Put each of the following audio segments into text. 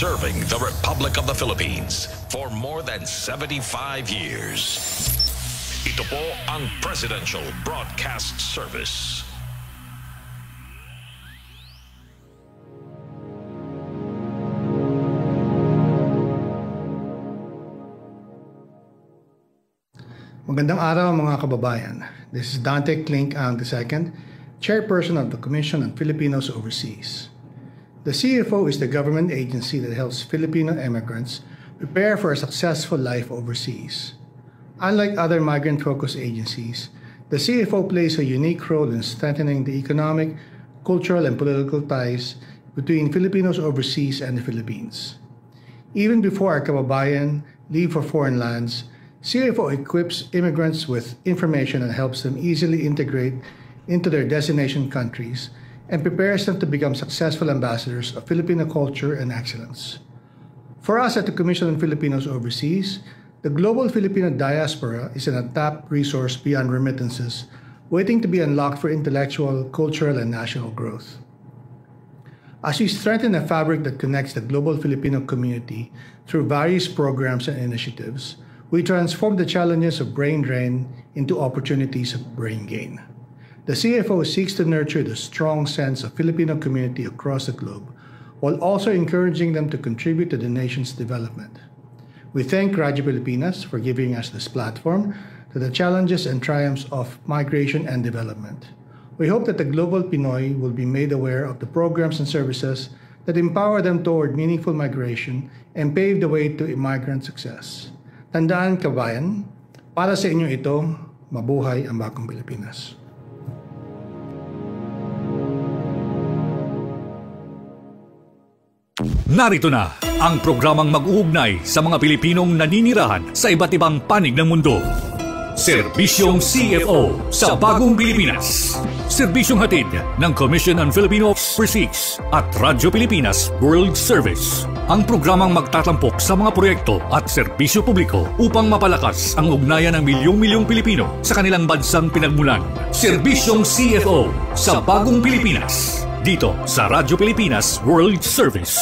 serving the Republic of the Philippines for more than 75 years. Ito po ang Presidential Broadcast Service. Magandang araw mga kababayan. This is Dante Clink-Ang II, Chairperson of the Commission on Filipinos Overseas. The CFO is the government agency that helps Filipino immigrants prepare for a successful life overseas. Unlike other migrant-focused agencies, the CFO plays a unique role in strengthening the economic, cultural, and political ties between Filipinos overseas and the Philippines. Even before our kababayan leave for foreign lands, CFO equips immigrants with information and helps them easily integrate into their destination countries and prepares them to become successful ambassadors of Filipino culture and excellence. For us at the Commission on Filipinos Overseas, the global Filipino diaspora is an untapped resource beyond remittances, waiting to be unlocked for intellectual, cultural, and national growth. As we strengthen a fabric that connects the global Filipino community through various programs and initiatives, we transform the challenges of brain drain into opportunities of brain gain. The CFO seeks to nurture the strong sense of Filipino community across the globe, while also encouraging them to contribute to the nation's development. We thank Radyo Pilipinas for giving us this platform to the challenges and triumphs of migration and development. We hope that the global Pinoy will be made aware of the programs and services that empower them toward meaningful migration and pave the way to immigrant success. Tandaan, kabayan, para sa inyo ito, mabuhay ang bagong Pilipinas. Narito na ang programang mag-uugnay sa mga Pilipinong naninirahan sa iba't ibang panig ng mundo. Serbisyong CFO sa Bagong Pilipinas. Serbisyong hatid ng Commission on Filipino Overseas at Radyo Pilipinas World Service. Ang programang magtatampok sa mga proyekto at serbisyo publiko upang mapalakas ang ugnayan ng milyong-milyong Pilipino sa kanilang bansang pinagmulan. Serbisyong CFO sa Bagong Pilipinas. Dito sa Radyo Pilipinas World Service.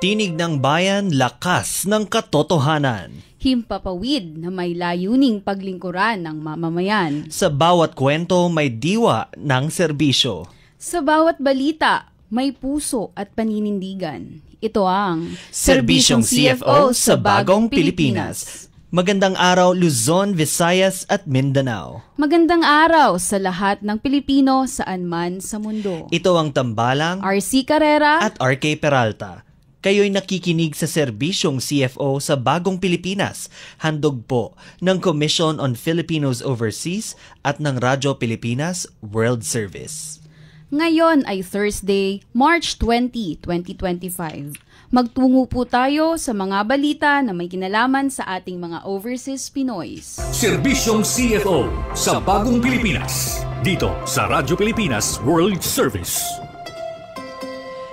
Tinig ng bayan, lakas ng katotohanan. Himpapawid na may layuning paglingkuran ng mamamayan. Sa bawat kwento may diwa ng serbisyo. Sa bawat balita may puso at paninindigan. Ito ang Serbisyong CFO sa Bagong Pilipinas. Magandang araw Luzon, Visayas at Mindanao. Magandang araw sa lahat ng Pilipino saan man sa mundo. Ito ang tambalang RC Carrera at RK Peralta. Kayo'y nakikinig sa Serbisyong CFO sa Bagong Pilipinas, handog po ng Commission on Filipinos Overseas at ng Radyo Pilipinas World Service. Ngayon ay Thursday, March 20, 2025. Magtungo po tayo sa mga balita na may kinalaman sa ating mga overseas Pinoys. Serbisyong CFO sa Bagong Pilipinas. Dito sa Radyo Pilipinas World Service.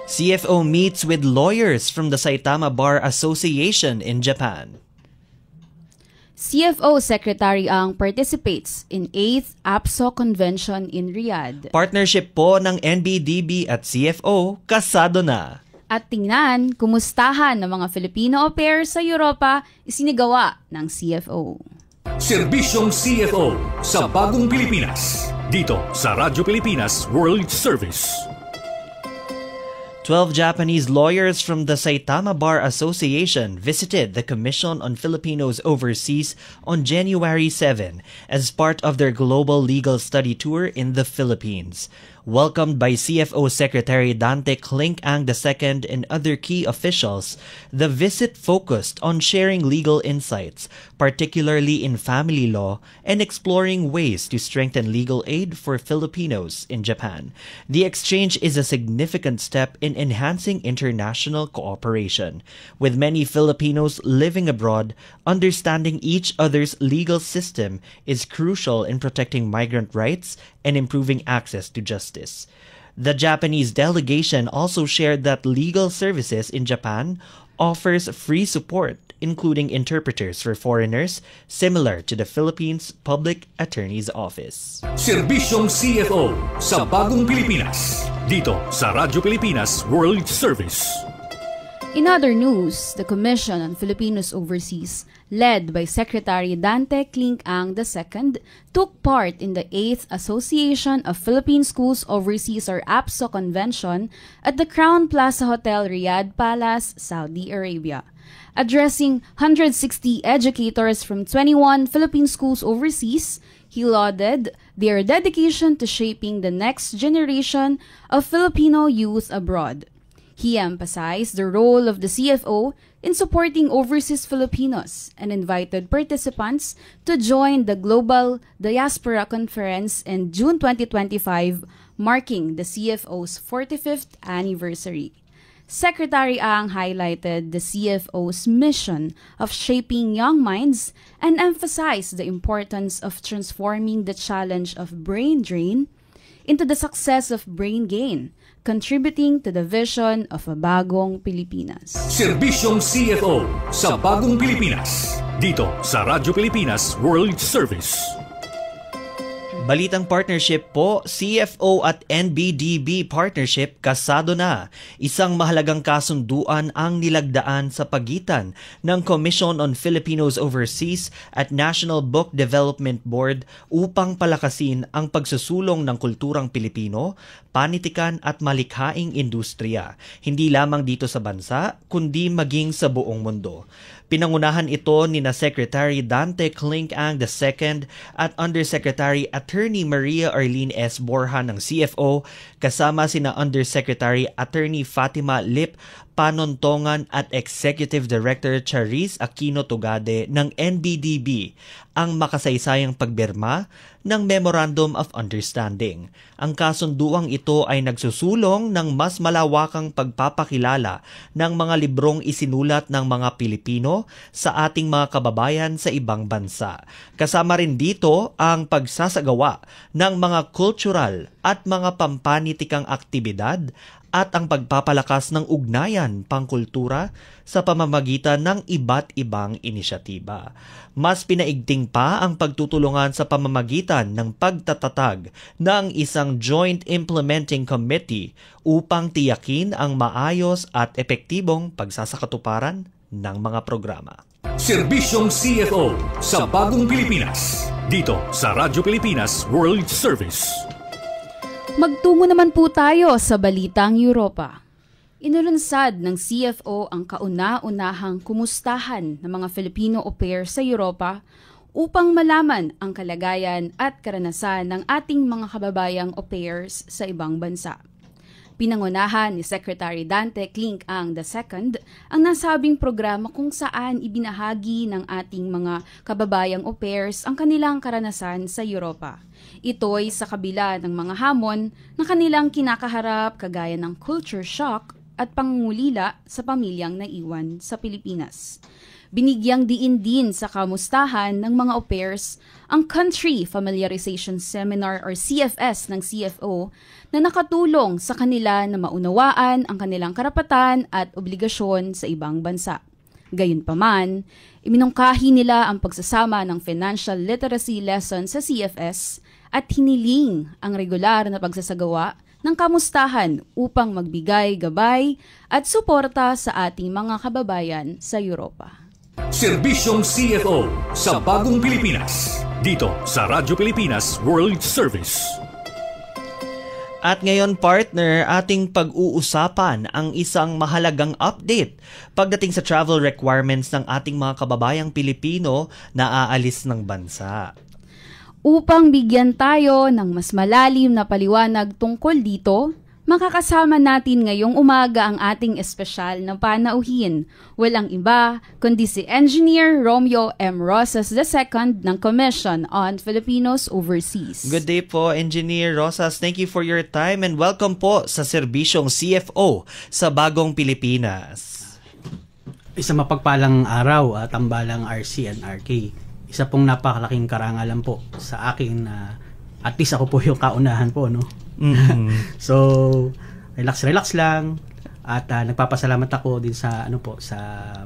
CFO meets with lawyers from the Saitama Bar Association in Japan. CFO Secretary Ang participates in 8th APSO Convention in Riyadh. Partnership po ng NBDB at CFO, kasado na. At tingnan, kumustahan ng mga Filipino au pair sa Europa isinigawa ng CFO. Serbisyong CFO sa Bagong Pilipinas. Dito sa Radyo Pilipinas World Service. 12 Japanese lawyers from the Saitama Bar Association visited the Commission on Filipinos Overseas on January 7 as part of their global legal study tour in the Philippines. Welcomed by CFO Secretary Dante Clink-Ang II and other key officials, the visit focused on sharing legal insights, particularly in family law, and exploring ways to strengthen legal aid for Filipinos in Japan. The exchange is a significant step in enhancing international cooperation. With many Filipinos living abroad, understanding each other's legal system is crucial in protecting migrant rights and improving access to justice. The Japanese delegation also shared that legal services in Japan offers free support, including interpreters for foreigners, similar to the Philippines Public Attorney's Office. Serbisyong CFO sa Bagong Pilipinas. dito sa Radyo Pilipinas World Service. In other news, the Commission on Filipinos Overseas, led by Secretary Dante Clincang II, took part in the 8th Association of Philippine Schools Overseas or APSO Convention at the Crown Plaza Hotel, Riyadh Palace, Saudi Arabia. Addressing 160 educators from 21 Philippine schools overseas, he lauded their dedication to shaping the next generation of Filipino youth abroad. He emphasized the role of the CFO in supporting overseas Filipinos and invited participants to join the Global Diaspora Conference in June 2025, marking the CFO's 45th anniversary. Secretary Ang highlighted the CFO's mission of shaping young minds and emphasized the importance of transforming the challenge of brain drain into the success of brain gain, contributing to the vision of a bagong Pilipinas. Serbisyong CFO sa Bagong Pilipinas, dito sa Radyo Pilipinas World Service. Balitang partnership po, CFO at NBDB partnership kasado na. Isang mahalagang kasunduan ang nilagdaan sa pagitan ng Commission on Filipinos Overseas at National Book Development Board upang palakasin ang pagsusulong ng kulturang Pilipino, panitikan at malikhaing industriya, hindi lamang dito sa bansa, kundi maging sa buong mundo. Pinangunahan ito ni na Secretary Dante Clincang II at Undersecretary Attorney Maria Arlene S. Borja ng CFO kasama sina Undersecretary Attorney Fatima Lip Panontongan at Executive Director Charis Aquino Tugade ng NBDB ang makasaysayang pagbirma ng Memorandum of Understanding. Ang kasunduang ito ay nagsusulong ng mas malawakang pagpapakilala ng mga librong isinulat ng mga Pilipino sa ating mga kababayan sa ibang bansa. Kasama rin dito ang pagsasagawa ng mga cultural at mga pampanitikang aktibidad at ang pagpapalakas ng ugnayan pangkultura sa pamamagitan ng iba't ibang inisyatiba. Mas pinaigting pa ang pagtutulungan sa pamamagitan ng pagtatatag ng isang Joint Implementing Committee upang tiyakin ang maayos at epektibong pagsasakatuparan ng mga programa. Serbisyong CFO sa Bagong Pilipinas, dito sa Radyo Pilipinas World Service. Magtungo naman po tayo sa balitang Europa. Inulunsad ng CFO ang kauna-unahang kumustahan ng mga Filipino au pair sa Europa upang malaman ang kalagayan at karanasan ng ating mga kababayang au pairs sa ibang bansa. Pinangunahan ni Secretary Dante Clincang II ang nasabing programa kung saan ibinahagi ng ating mga kababayang au pairs ang kanilang karanasan sa Europa. Ito'y sa kabila ng mga hamon na kanilang kinakaharap kagaya ng culture shock at pangungulila sa pamilyang naiwan sa Pilipinas. Binigyang diin din sa kamustahan ng mga au pairs ang Country Familiarization Seminar or CFS ng CFO na nakatulong sa kanila na maunawaan ang kanilang karapatan at obligasyon sa ibang bansa. Gayunpaman, iminungkahi nila ang pagsasama ng financial literacy lesson sa CFS at hiniling ang regular na pagsasagawa ng kamustahan upang magbigay gabay at suporta sa ating mga kababayan sa Europa. Serbisyong CFO sa Bagong Pilipinas, dito sa Radyo Pilipinas World Service. At ngayon, partner, ating pag-uusapan ang isang mahalagang update pagdating sa travel requirements ng ating mga kababayang Pilipino na aalis ng bansa. Upang bigyan tayo ng mas malalim na paliwanag tungkol dito, makakasama natin ngayong umaga ang ating espesyal na panauhin. Walang iba kundi si Engineer Romeo M. Rosas II ng Commission on Filipinos Overseas. Good day po, Engineer Rosas. Thank you for your time and welcome po sa serbisyong CFO sa Bagong Pilipinas. Isang mapagpalang araw at tambalang RC and RK. Isa pong napakalaking karangalan po sa akin na at least ako po yung kaunahan po, no? Mm-hmm. So, relax lang. At nagpapasalamat ako din sa sa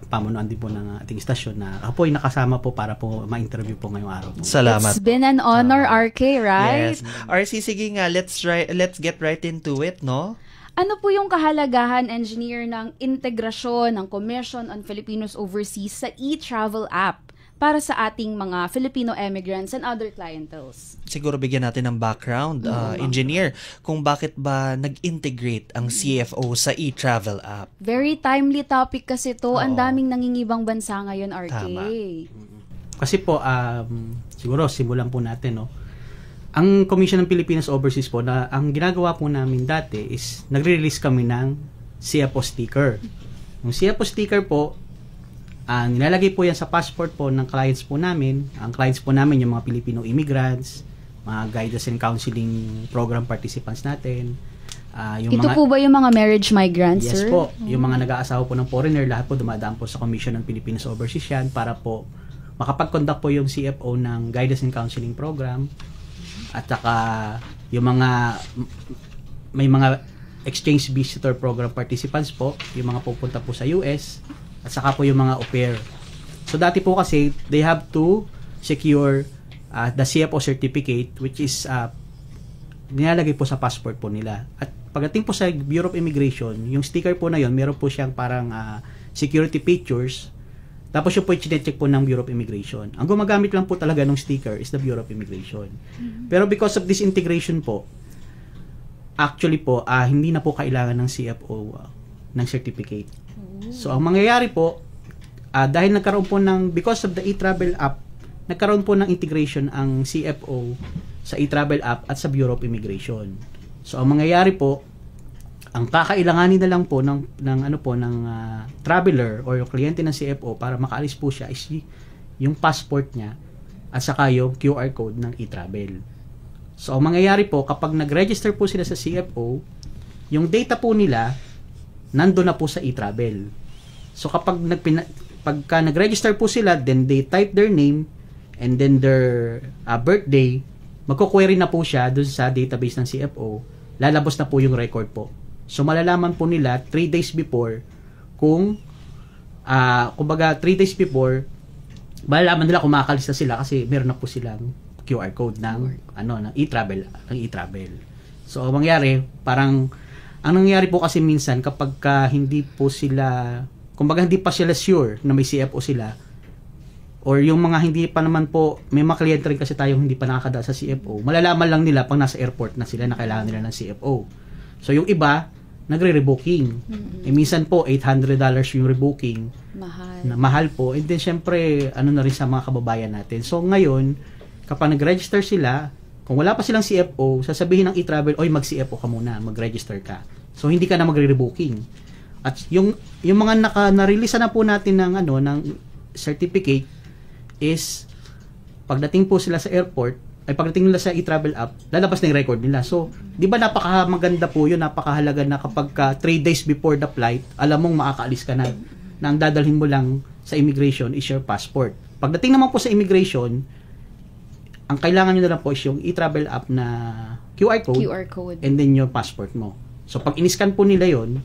pamunuan din po ng ating istasyon na ako po ay nakasama po para po ma-interview po ngayong araw po. Salamat. It's been an honor, RK, right? Yes. RC, sige nga, let's get right into it, no? Ano po yung kahalagahan, engineer, ng integrasyon ng Commission on Filipinos Overseas sa e-travel app para sa ating mga Filipino immigrants and other clienteles? Siguro bigyan natin ng background, engineer, kung bakit ba nag-integrate ang CFO sa e-travel app. Very timely topic kasi to. Ang daming nangingibang bansa ngayon, RK. Tama. Kasi po, siguro simulan po natin, no? Ang Commission ng Filipinos Overseas po, ang ginagawa po namin dati is nagre-release kami ng CFO sticker. Yung CFO sticker po, nilalagay po yan sa passport po ng clients po namin. Ang clients po namin yung mga Filipino immigrants, mga guidance and counseling program participants natin. Ito po ba yung mga marriage migrants, yes, sir? Yes po. Yung mga nag-aasawa po ng foreigner, lahat po dumadaan po sa Commission ng Filipinos Overseas yan para po makapag-conduct po yung CFO ng guidance and counseling program. At saka yung may mga exchange visitor program participants po, yung mga pupunta po sa US, at saka po yung mga au pair. So dati po kasi, they have to secure the CFO certificate, which is nilalagay po sa passport po nila. At pagdating po sa Bureau of Immigration, yung sticker po na yon, meron po siyang parang security features. Tapos yung po i-check po ng Bureau of Immigration. Ang gumagamit lang po talaga ng sticker is the Bureau of Immigration. Pero because of this integration po, actually po, hindi na po kailangan ng CFO ng certificate. So, ang mangyayari po, dahil nagkaroon po because of the e-travel app, nagkaroon po ng integration ang CFO sa e-travel app at sa Bureau of Immigration. So, ang mangyayari po, ang kakailanganin na lang po ng traveler or yung kliyente ng CFO para makaalis po siya is yung passport niya at saka yung QR code ng e-travel. So, ang mangyayari po, kapag nag-register po sila sa CFO, yung data po nila, nandun na po sa e-travel. So, pagka nag-register po sila, then they type their name and then their birthday, magko-query na po siya dun sa database ng CFO, lalabas na po yung record po. So, malalaman po nila 3 days before kumbaga 3 days before, malalaman nila kung makakalista sila kasi meron na po silang QR code ng e-travel. So, ang nangyari po kasi minsan kapag hindi po sila, kumbaga hindi pa sila sure na may CFO sila, or yung mga hindi pa naman po, may mga kliyente rin kasi tayong hindi pa nakakadaan sa CFO, malalaman lang nila pag nasa airport na sila na kailangan nila ng CFO. So yung iba, nagre-rebooking. Minsan po, $800 yung rebooking. Mahal po. And then syempre, na rin sa mga kababayan natin. So ngayon, kapag nag-register sila, kung wala pa silang CFO, sasabihin ng e-travel, oy, mag-CFO ka muna, mag-register ka. So, hindi ka na magre-rebooking. At yung mga na-release na po natin ng certificate is, pagdating po sila sa airport, pagdating nila sa e-travel app, lalabas na yung record nila. So, di ba napakamaganda po yun, napakahalaga na kapag 3 days before the flight, alam mong makakaalis ka na ang dadalhin mo lang sa immigration is your passport. Pagdating naman po sa immigration, ang kailangan nyo na lang po is yung e-travel app na QR code and then yung passport mo. So, pag in-scan po nila yon,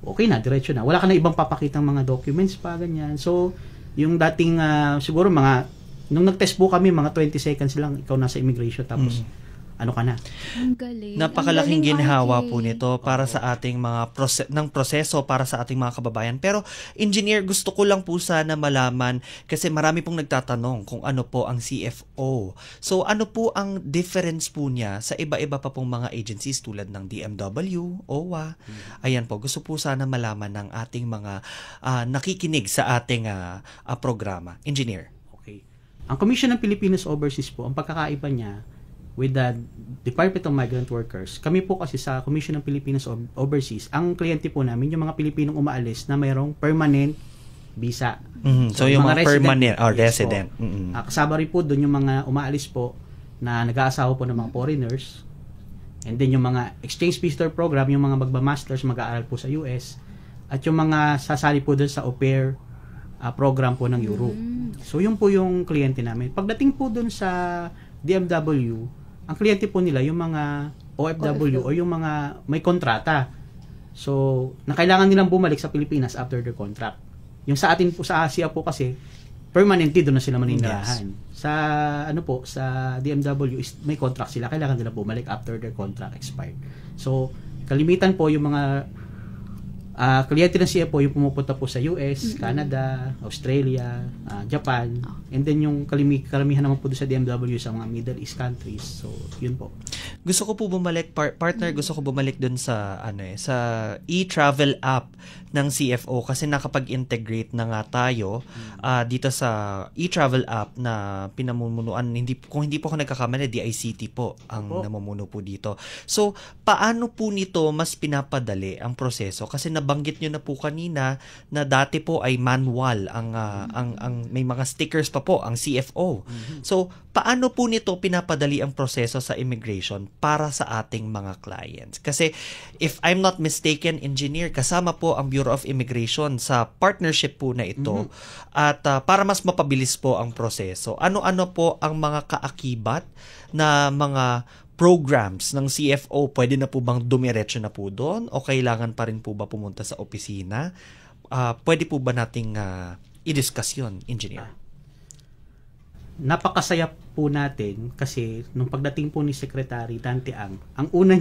okay na, diretso na. Wala ka na ibang papakitang mga documents pa, ganyan. So, yung dating, siguro nung nag-test po kami, mga 20 seconds lang, ikaw nasa immigration, tapos, ano ka na. Ang galing. Napakalaking Ang galing, ginhawa RK. po nito para sa ating mga proseso para sa ating mga kababayan. Pero, engineer, gusto ko lang po sana malaman, kasi marami pong nagtatanong kung ano po ang CFO. So, ano po ang difference po niya sa iba-iba pa pong mga agencies tulad ng DMW, OWA? Ayan po, gusto po sana malaman ng ating mga nakikinig sa ating programa. Engineer. Okay. Ang Commission ng Filipinos Overseas po, ang pagkakaiba niya with the Department of Migrant Workers, kami po kasi sa Commission ng Filipinos Overseas, ang kliyente po namin, yung mga Pilipinong umaalis na mayroong permanent visa. So, yung mga permanent or resident. Kasama rin po doon yung mga umaalis po na nag-aasawa po ng mga foreigners, and then yung mga exchange visitor program, yung mga magba-masters, mag-aaral po sa US, at yung mga sasali po doon sa au pair program po ng Europe. So, yun po yung kliyente namin. Pagdating po doon sa DMW, ang kliyente po nila yung mga OFW o yung mga may kontrata. So, na kailangan nilang bumalik sa Pilipinas after their contract. Yung sa atin po sa Asia po kasi, permanently doon na sila maninirahan. Sa sa DMW is may contract sila, kailangan nila bumalik after their contract expired. So, kalimitan po yung mga kliyente ng CFO yung pumupunta po sa US, Canada, Australia, Japan, and then yung karamihan naman po doon sa DMW sa mga Middle East countries. So, yun po. Gusto ko po bumalik, partner, gusto ko bumalik dun sa sa e-travel app ng CFO kasi nakapag-integrate na nga tayo dito sa e-travel app na pinamumunuan, kung hindi po ako nagkakamali, DICT po ang namumuno po dito. So, paano po nito mas pinapadali ang proseso? Kasi nabanggit nyo na po kanina na dati po ay manual ang may mga stickers pa po ang CFO. So, paano po nito pinapadali ang proseso sa immigration para sa ating mga clients? Kasi if I'm not mistaken, engineer, kasama po ang Bureau of Immigration sa partnership po na ito at para mas mapabilis po ang proseso. Ano-ano po ang mga kaakibat na mga programs ng CFO? Pwede na po bang dumiretso na po doon o kailangan pa rin po ba pumunta sa opisina? Pwede po ba nating i-discuss yun, engineer? Napakasaya po natin kasi nung pagdating po ni Secretary Dante ang una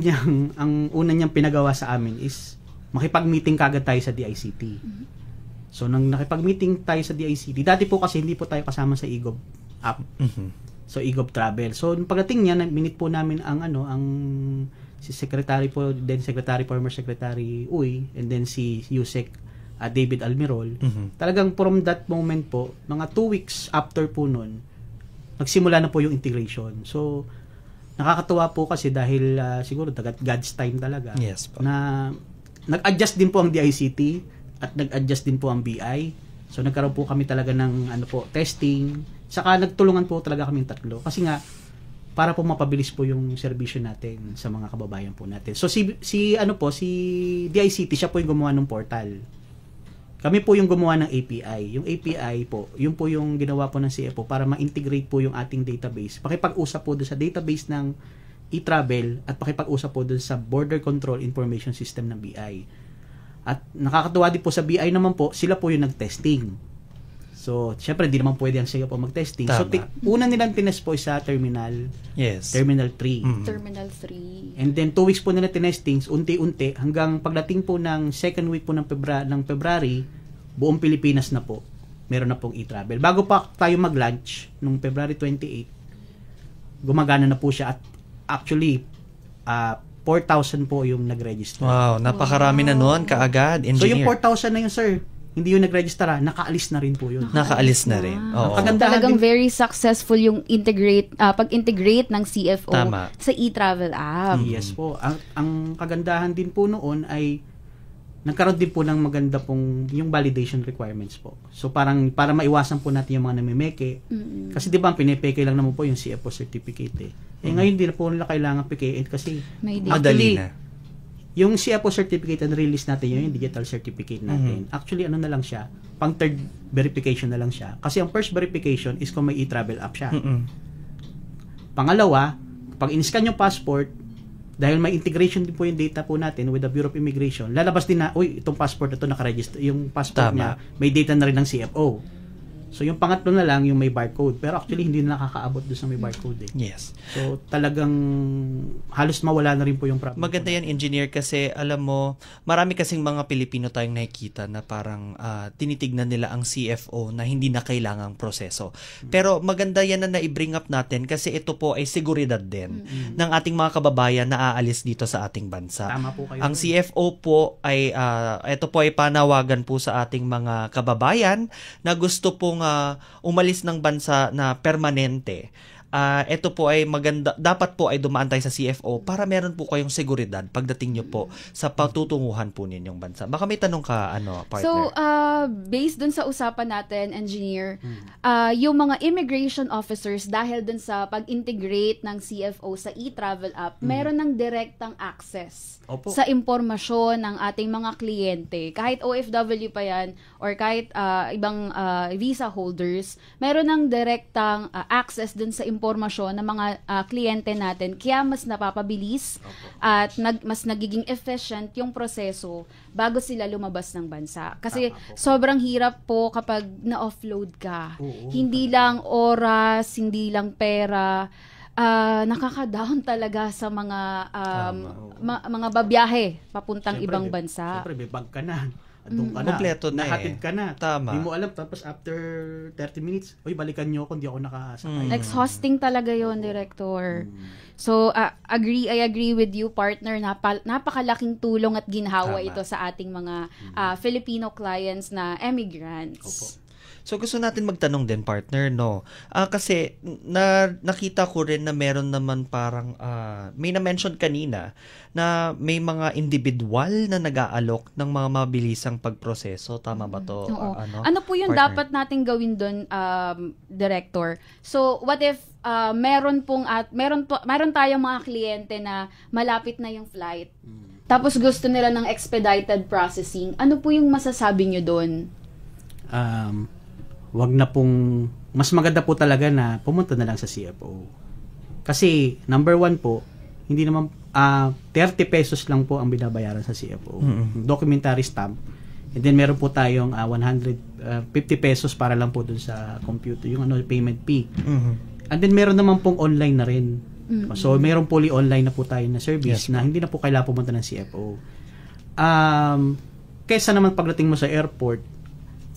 niyang pinagawa sa amin is makipag-meeting kagad tayo sa DICT. So nang nakipag-meeting tayo sa DICT, dati po kasi hindi po tayo kasama sa eGov app. So eGov Travel. So nung pagdating niya, minute po namin ang si Secretary po, then former Secretary Uy, and then si Yusek David Almirol. Talagang from that moment po, mga 2 weeks after po nun, nagsimula na po yung integration. So, nakakatuwa po kasi dahil siguro God's time talaga. Yes po. Na nag-adjust din po ang DICT at nag-adjust din po ang BI. So, nagkaroon po kami talaga ng testing. Saka nagtulungan po talaga kami tatlo. Kasi nga, para po mapabilis po yung serbisyo natin sa mga kababayan po natin. So, si DICT, siya po yung gumawa ng portal. Kami po yung gumawa ng API. Yung API po, yun po yung ginawa po ng CFO para ma-integrate po yung ating database. Pakipag-usap po doon sa database ng e-travel at pakipag-usap po doon sa Border Control Information System ng BI. At nakakatuwa din po sa BI naman po, sila po yung nag-testing. So, syempre, hindi naman pwede ang CFO mag-testing. Tama. So, una nilang tinest po sa Terminal. Yes. Terminal 3. Terminal 3. And then 2 weeks po nila tinestings, unti-unti hanggang pagdating po ng second week po ng February, buong Pilipinas na po meron na pong e-travel. Bago pa tayo mag-launch nung February 28, gumagana na po siya at actually 4,000 po yung nag-register. Wow, napakarami na noon kaagad, engineer. So yung 4,000 na yun, sir, hindi yung nag-register, nakaalis na rin po yun. Nakaalis na rin. Oo. Talagang very successful yung pag-integrate ng CFO Tama. sa e-travel app. Yes po. Ang kagandahan din po noon ay nagkaroon din po ng maganda pong yung validation requirements po. So parang para maiwasan po natin yung mga namimeke. Kasi di ba ang pinipeke lang naman po yung CFO certificate eh. Ngayon di na po nila kailangan pekein kasi madali na. Yung CFO certificate na release natin yung digital certificate natin. Actually ano na lang siya, pang third verification na lang siya. Kasi ang first verification is kung may e-travel app siya. Pangalawa, pag in-scan yung passport, dahil may integration din po yung data po natin with the Bureau of Immigration, lalabas din na, itong passport na to nakaregister, yung passport niya, may data na rin ng CFO. So, yung pangatlo na lang, yung may barcode. Pero actually, hindi na nakakaabot doon sa may barcode eh. Yes. So, talagang halos mawala na rin po yung problem. Maganda yan, engineer, kasi alam mo, marami kasing mga Pilipino tayong nakikita na parang tinitignan nila ang CFO na hindi na kailangang proseso. Pero maganda yan na na-bring up natin kasi ito po ay seguridad din ng ating mga kababayan na aalis dito sa ating bansa. Tama po kayo. Ang CFO po ay, ito po ay panawagan po sa ating mga kababayan na gusto pong umalis ng bansa na permanente. Ito po ay maganda, dapat po ay dumaan tayo sa CFO para meron po kayong seguridad pagdating nyo po sa patutunguhan po ninyong bansa. Baka may tanong ka, partner? So, based dun sa usapan natin, engineer, yung mga immigration officers, dahil dun sa pag-integrate ng CFO sa e-travel app, meron ng direktang access sa impormasyon ng ating mga kliyente. Kahit OFW pa yan, or kahit ibang visa holders, meron ng direktang access dun sa impormasyon impormasyon ng mga kliyente natin. Kaya mas napapabilis at mas nagiging efficient yung proseso bago sila lumabas ng bansa. Kasi sobrang hirap po kapag na-offload ka. Hindi lang oras, hindi lang pera, nakaka-down talaga sa mga mga babiyahe papuntang ibang bansa. Siyempre, may bag ka na. Doon ka na. Kompleto na Nahatid ka na. Tama. Hindi mo alam. Tapos after 30 minutes, balikan nyo ako, hindi ako nakasakay. Exhausting talaga yon, Director. So, I agree with you, partner. Napakalaking tulong at ginhawa ito sa ating mga Filipino clients na emigrants. So gusto natin magtanong din, partner, no? Kasi nakita ko rin na meron naman parang may na-mention kanina na may mga individual na nag-aalok ng mga mabilisang pagproseso. Tama ba to? Ano po yung partner? dapat natin gawin doon, Director? So, what if meron tayong mga kliyente na malapit na yung flight, tapos gusto nila ng expedited processing. Ano po yung masasabi nyo doon? Wag na pong, mas maganda po talaga na pumunta na lang sa CFO. Kasi, number 1 po, hindi naman, 30 pesos lang po ang binabayaran sa CFO. Documentary stamp. And then, meron po tayong 150 pesos para lang po dun sa computer, yung payment fee. And then, meron naman pong online na rin. So, meron fully online na po tayo na service na hindi na po kailangan pumunta ng CFO. Kaysa naman pagdating mo sa airport,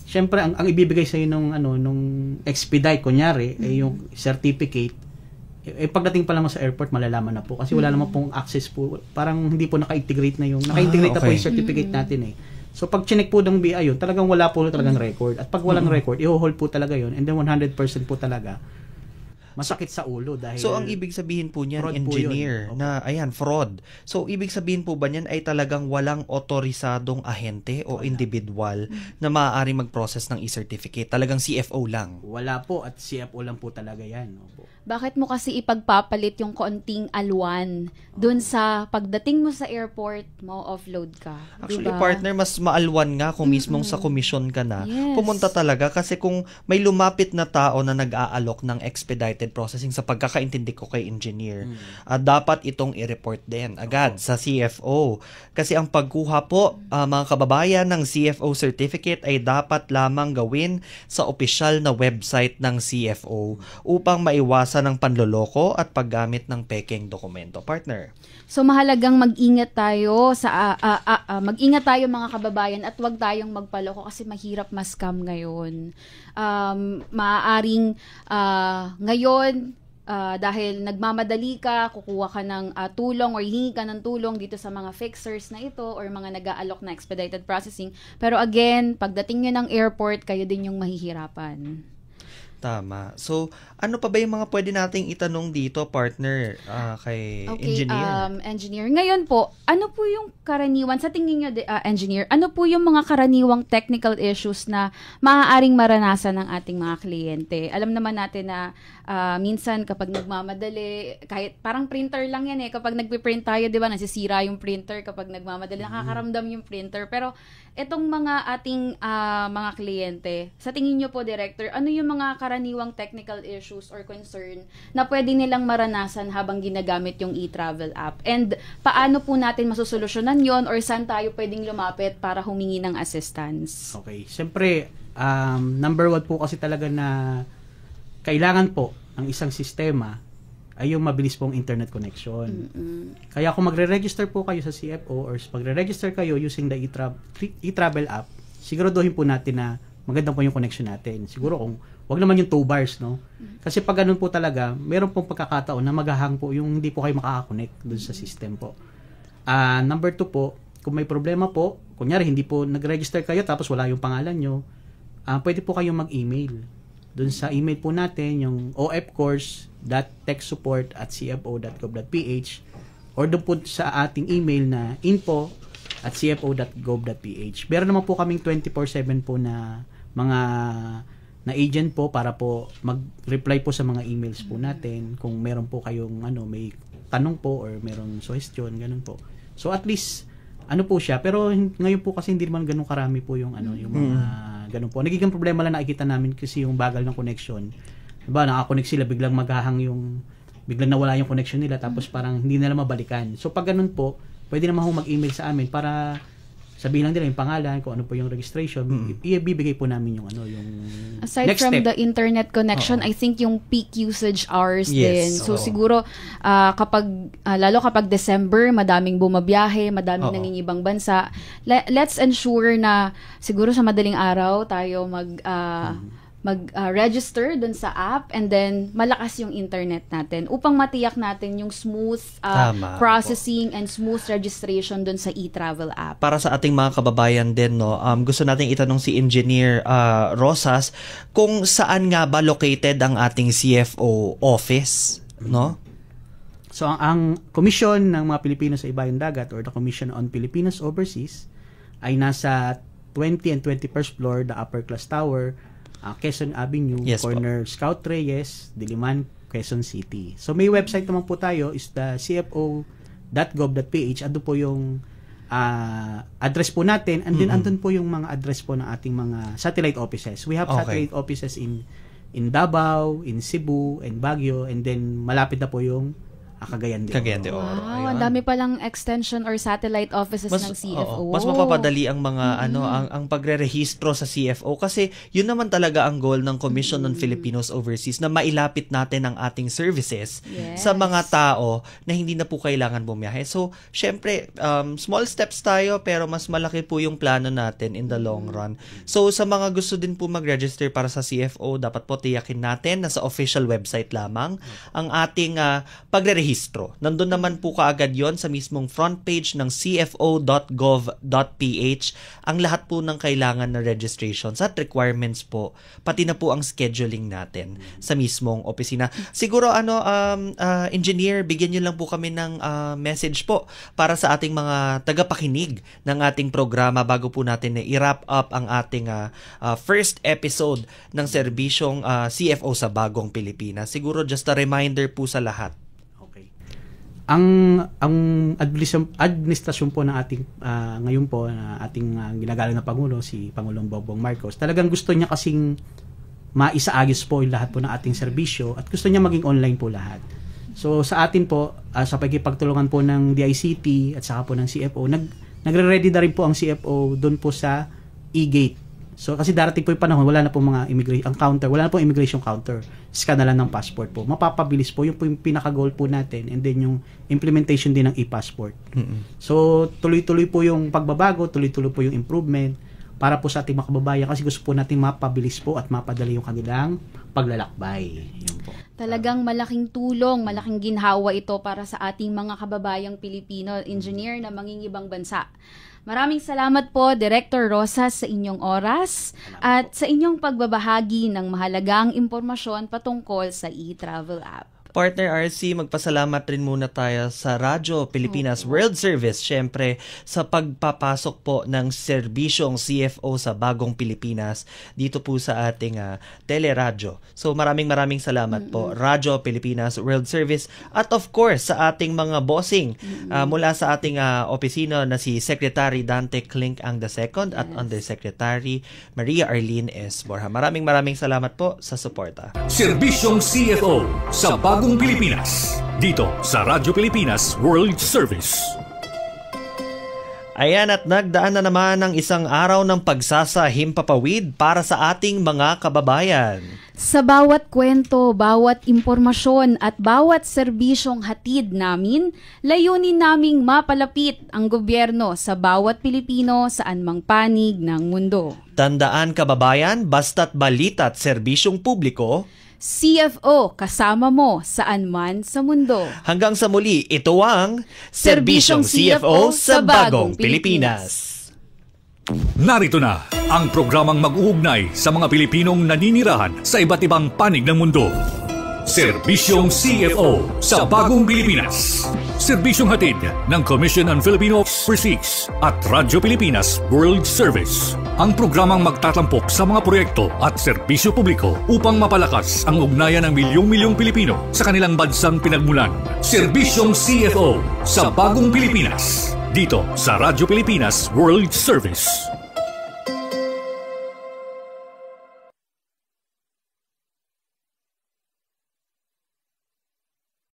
syempre, ang ibibigay sa iyo nung expedite, kunyari, yung certificate, pagdating pa lang sa airport, malalaman na po. Kasi wala naman pong access po. Parang hindi po naka-integrate na naka-integrate na po yung certificate natin eh. So, pag chinek po ng BI yun, talagang wala po talagang record. At pag walang record, i-hold po talaga yun. And then 100% po talaga masakit sa ulo dahil so ang ibig sabihin po niyan, engineer na fraud. So ibig sabihin po ba niyan ay talagang walang otorisadong ahente o individual na maaaring mag-process ng e-certificate? Talagang CFO lang? Wala po, at CFO lang po talaga yan. Opo. Bakit mo kasi ipagpapalit yung konting alwan dun sa pagdating mo sa airport, mo offload ka? Actually, diba? partner, mas maalwan nga kung mismong sa komisyon ka na. Pumunta talaga kasi kung may lumapit na tao na nag-aalok ng expedited processing sa pagkakaintindi ko kay engineer, dapat itong i-report din agad sa CFO. Kasi ang pagkuha po, mga kababayan, ng CFO certificate ay dapat lamang gawin sa opisyal na website ng CFO upang maiwasan ng panloloko at paggamit ng pekeng dokumento. Partner. So mahalagang mag-ingat tayo mag-ingat tayo mga kababayan at huwag tayong magpaloko kasi mahirap ma-scam ngayon. Maaaring ngayon dahil nagmamadali ka, kukuha ka ng tulong or hihingi ka ng tulong dito sa mga fixers na ito or mga nag-aalok na expedited processing. Pero again, pagdating nyo ng airport, kayo din yung mahihirapan. Tama. So, ano pa ba yung mga pwede nating itanong dito, partner, kay engineer? Engineer. Ngayon po, ano po yung karaniwan, sa tingin nyo, engineer, ano po yung mga karaniwang technical issues na maaaring maranasan ng ating mga kliyente? Alam naman natin na minsan kapag nagmamadali, kahit parang printer lang yan kapag nagpiprint tayo, di ba, nasisira yung printer kapag nagmamadali, nakakaramdam yung printer. Pero itong mga ating mga kliyente, sa tingin nyo po, Director, ano yung mga karaniwang technical issues or concern na pwede nilang maranasan habang ginagamit yung e-travel app? And paano po natin masusolusyonan yon or saan tayo pwedeng lumapit para humingi ng assistance? Okay. Siyempre, number 1 po kasi talaga na kailangan po ng isang sistema ay yung mabilis pong internet connection. Kaya kung magre-register po kayo sa CFO or magre-register kayo using the e-travel app, siguraduhin po natin na magandang po yung connection natin. Siguro kung wag naman yung 2 bars, no? Kasi pag ganun po talaga, meron pong pagkakataon na maghahang po yung hindi po kayo makaka-connect dun sa system po. Number 2 po, kung may problema po, kunyari hindi po nag-register kayo tapos wala yung pangalan nyo, pwede po kayong mag-email. Dun sa email po natin, yung ofcourse.techsupport@cfo.gov.ph or doon po sa ating email na info@cfo.gov.ph. Meron naman po kaming 24/7 po na mga na agent po para po mag-reply po sa mga emails po natin kung meron po kayong may tanong po or merong suggestion, ganun po. So at least po siya, pero ngayon po kasi hindi naman ganun karami po yung yung mga ganun po. Nagiging problema lang nakikita namin kasi yung bagal ng connection Diba, nakakonect sila, biglang biglang nawala yung connection nila, tapos parang hindi nila mabalikan. So, pag ganun po, pwede naman mag-email sa amin para sabihin lang nila yung pangalan, kung ano po yung registration, ibibigay po namin yung aside next from step. the internet connection, I think yung peak usage hours din. Yes. So siguro lalo kapag December, madaming bumabiyahe, madaming nangingibang bansa. Let's ensure na siguro sa madaling araw tayo mag-register dun sa app, and then malakas yung internet natin upang matiyak natin yung smooth processing and smooth registration dun sa e-travel app. Para sa ating mga kababayan din, no, gusto nating itanong si Engineer Rosas kung saan nga ba located ang ating CFO office, no? So ang Commission ng mga Pilipino sa Ibayong Dagat, or the Commission on Filipinos Overseas, ay nasa 20 and 21st floor, the upper class tower, Quezon Avenue, yes, corner Scout Reyes, Diliman, Quezon City. So may website naman po tayo, is the cfo.gov.ph. Ando po yung address po natin, and then andun po yung mga address po ng ating mga satellite offices. We have satellite offices in Davao, in Cebu, and Baguio, and then malapit na po yung Cagayan de Oro. Wow, ang dami palang extension or satellite offices ng CFO. Mas mapapadali ang mga ang pagrerehistro sa CFO, kasi yun naman talaga ang goal ng Commission on Filipinos Overseas, na mailapit natin ang ating services sa mga tao na hindi na po kailangan bumiyahe. So, syempre, small steps tayo, pero mas malaki po yung plano natin in the long run. So, sa mga gusto din po mag-register para sa CFO, dapat po tiyakin natin na sa official website lamang ang ating pagrerehistro. Nandun naman po kaagad yon sa mismong front page ng cfo.gov.ph ang lahat po ng kailangan na registrations at requirements po, pati na po ang scheduling natin sa mismong opisina. Siguro engineer, bigyan nyo lang po kami ng message po para sa ating mga tagapakinig ng ating programa bago po natin i-wrap up ang ating first episode ng serbisyong CFO sa Bagong Pilipinas. Siguro just a reminder po sa lahat. Ang administrasyon po ng ating ngayon po na ating ginagalang na Pangulo, si Pangulong Bongbong Marcos, talagang gusto niya kasing maisaayos po yung lahat po ng ating serbisyo, at gusto niya maging online po lahat. So sa atin po, sa pagkipagtulungan po ng DICT at saka po ng CFO, nagre-ready na rin po ang CFO doon po sa e-gate. So kasi darating po yung panahon, wala na po mga immigration counter. Scan na lang ng passport po. Mapapabilis po, yung pinaka-goal po natin, and then yung implementation din ng e-passport. So tuloy-tuloy po yung pagbabago, tuloy-tuloy po yung improvement para po sa ating mga kababayan, kasi gusto po natin mapabilis po at mapadali yung kanilang paglalakbay. Yun po. Talagang malaking tulong, malaking ginhawa ito para sa ating mga kababayang Pilipino, engineer na mangingibang bansa. Maraming salamat po, Director Rosas, sa inyong oras at sa inyong pagbabahagi ng mahalagang impormasyon patungkol sa e-travel app. Partner RC, magpasalamat rin muna tayo sa Radyo Pilipinas World Service, syempre sa pagpapasok po ng serbisyong CFO sa Bagong Pilipinas dito po sa ating teleradyo. So maraming salamat po, Radyo Pilipinas World Service, at of course sa ating mga bossing mula sa ating opisina na si Secretary Dante Klink ang II at Undersecretary Maria Arlene S. Borja. Maraming salamat po sa suporta. Serbisyong CFO sa Bagong Pilipinas, dito sa Radyo Pilipinas World Service. Ayan, at nagdaan na naman ng isang araw ng pagsasahimpapawid para sa ating mga kababayan. Sa bawat kwento, bawat impormasyon at bawat serbisyong hatid namin, layunin naming mapalapit ang gobyerno sa bawat Pilipino saan mang panig ng mundo. Tandaan kababayan, basta't balita at serbisyong publiko, CFO, kasama mo saan man sa mundo. Hanggang sa muli, ito ang Serbisyong CFO sa Bagong Pilipinas. Narito na ang programang mag-uugnay sa mga Pilipinong naninirahan sa iba't ibang panig ng mundo. Serbisyong CFO sa Bagong Pilipinas. Serbisyong hatid ng Commission on Filipino Overseas at Radyo Pilipinas World Service. Ang programang magtatampok sa mga proyekto at serbisyo publiko upang mapalakas ang ugnayan ng milyong-milyong Pilipino sa kanilang bansang pinagmulan. Serbisyong CFO sa Bagong Pilipinas. Dito sa Radyo Pilipinas World Service.